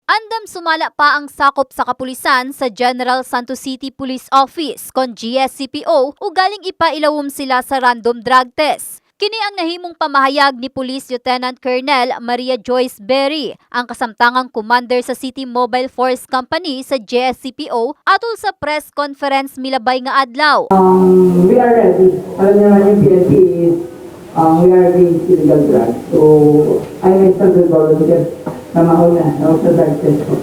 Andam sumala pa ang sakop sa kapulisan sa General Santos City Police Office kon GSCPO ugaling ipailawom sila sa random drug test. Kini ang nahimong pamahayag ni Police Lieutenant Colonel Maria Joyce Berry, ang kasamtangang commander sa City Mobile Force Company sa GSCPO atol sa press conference milabay nga adlaw. We are ready. Alam niyo naman yung PNP is we are against illegal drugs. So I myself will volunteer na mauna sa drug test ko.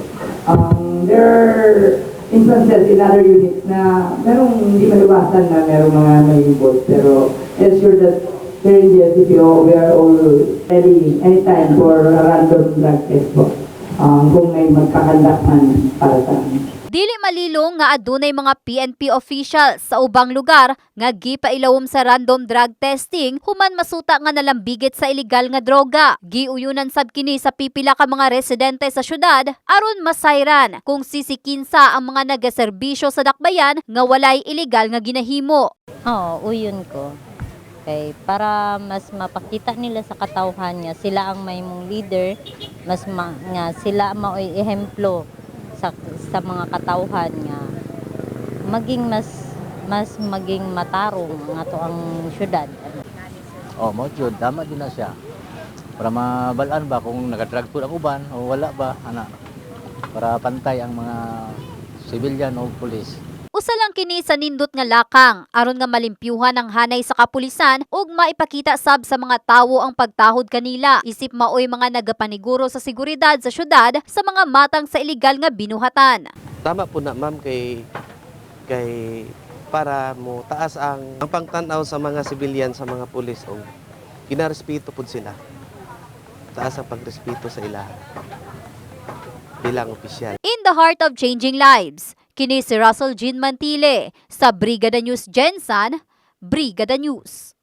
There are instances in other units na merong hindi maliwasan na merong mga may involved. Pero ensure that here in the SCPO, we are all ready anytime for a random drug test po. Kung may magkakandak man para sa amin. Dili malilong nga adunay mga PNP officials sa ubang lugar nga gipailawom sa random drug testing human masuta nga nalambigit sa ilegal nga droga. Giuyunan sab kini sa pipila ka mga residente sa syudad aron masayran kung sisikinsa ang mga nagaserbisyo sa dakbayan nga walay ilegal nga ginahimo. Uyon ko. Okay, para mas mapakita nila sa katawhan nga sila ang maymong leader, nga sila maoy ehemplo sa mga katawhan nga maging mas maging matarong nga to ang syudad. Mo jud tama din na siya. Para mabalaan ba kung nagadrag po ang uban o wala ba ana. Para pantay ang mga civilian o pulis. Usa lang kini sa nindot nga lakang aron nga malimpyuhan ang hanay sa kapulisan ug maipakita sab sa mga tawo ang pagtahod kanila isip maoy mga nagapaniguro sa seguridad sa syudad sa mga matang sa ilegal nga binuhatan. Tama po na ma'am kay para mo taas ang pangtanaw sa mga civilian sa mga pulis o ginarespeto pud sila. Taas ang pagrespeto sa ila bilang opisyal. In the heart of changing lives, kini si Russell Jean Mantile sa Brigada News Gensan, Brigada News.